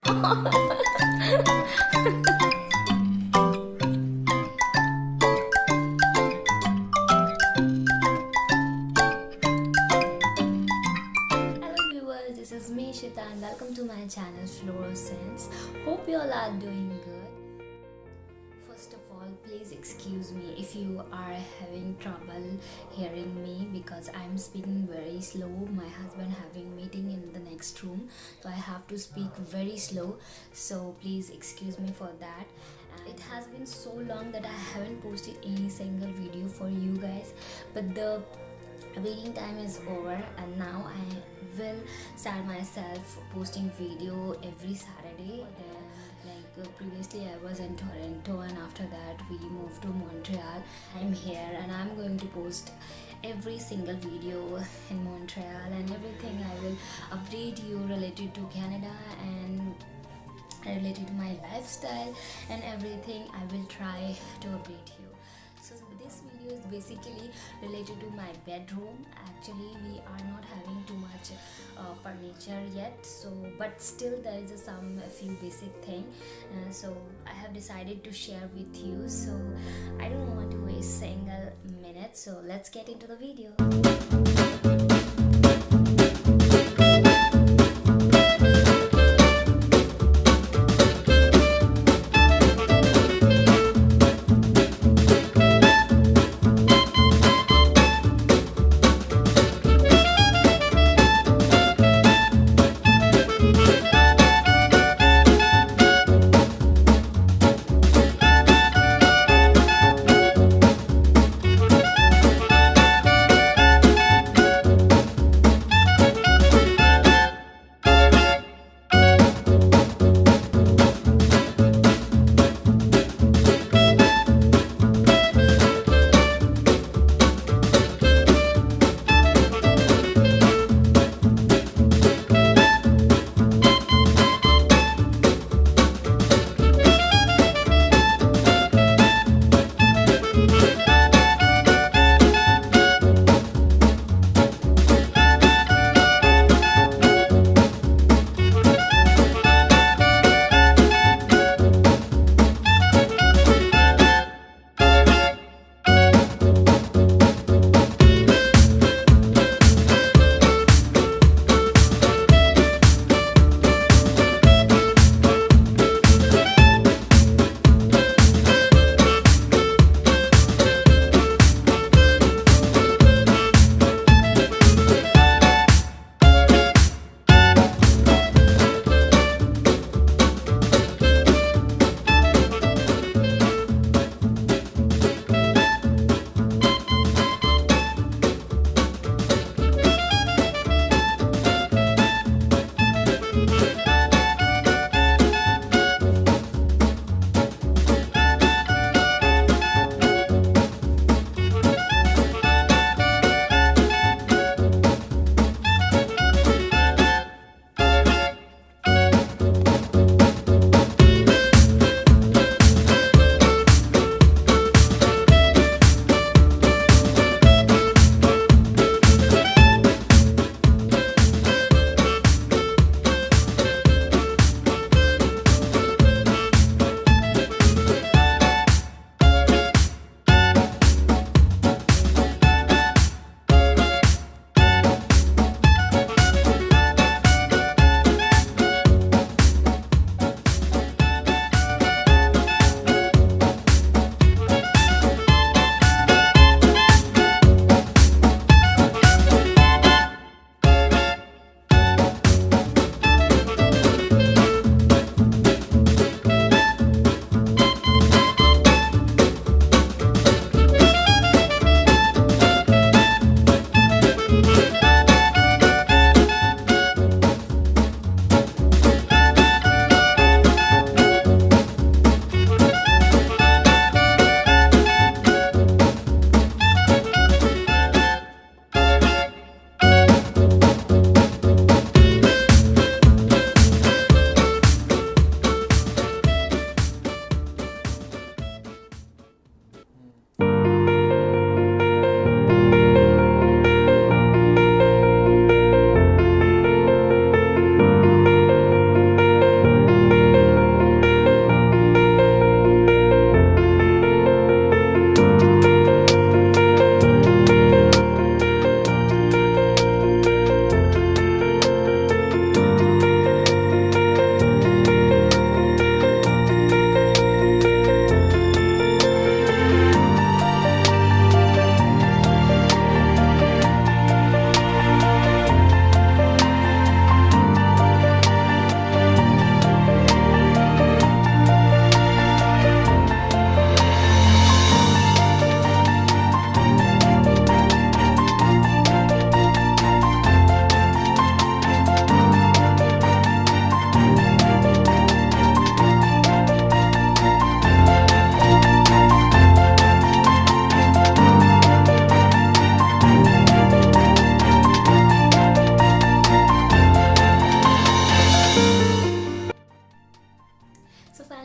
viewers, this is me Shita and welcome to my channel Fluorescence. Hope you all are doing good. First of all, please excuse me if you are having trouble hearing me because I'm speaking very slow. My husband having meeting in the next room, so I have to speak very slow, so please excuse me for that. It has been so long that I haven't posted any single video for you guys, but the waiting time is over and now I will start myself posting video every Saturday. Previously I was in Toronto and after that we moved to Montreal. I'm here and I'm going to post every single video in Montreal and everything. I will update you related to Canada and related to my lifestyle and everything. I will try to update you. So this video is basically related to my bedroom. Actually we are not having too much furniture yet, so but still there is a few basic thing, so I have decided to share with you. So I don't want to waste single minute, so let's get into the video.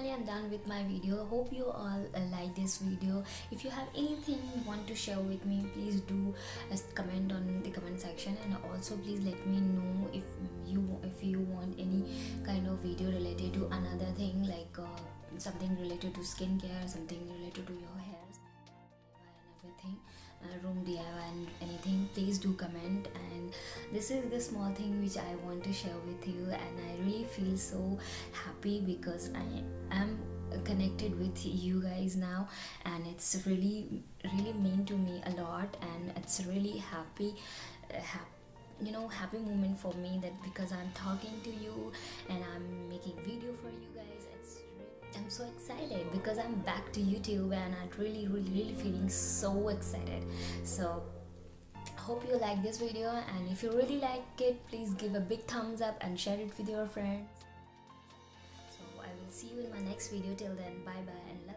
finally I'm done with my video. Hope you all like this video. If you have anything you want to share with me, please do comment on the comment section, and also please let me know if you want any kind of video related to another thing, like something related to skincare, something related to your hair and everything, room DIY and anything. Please do comment. And this is the small thing which I want to share with you, and I really feel so happy because I am connected with you guys now, and it's really mean to me a lot, and it's really happy moment for me, that because I'm talking to you and I'm making video for you guys. I'm so excited because I'm back to YouTube, and I'm really feeling so excited. So hope you like this video, and if you really like it, please give a big thumbs up and share it with your friends. So I will see you in my next video. Till then, bye bye and love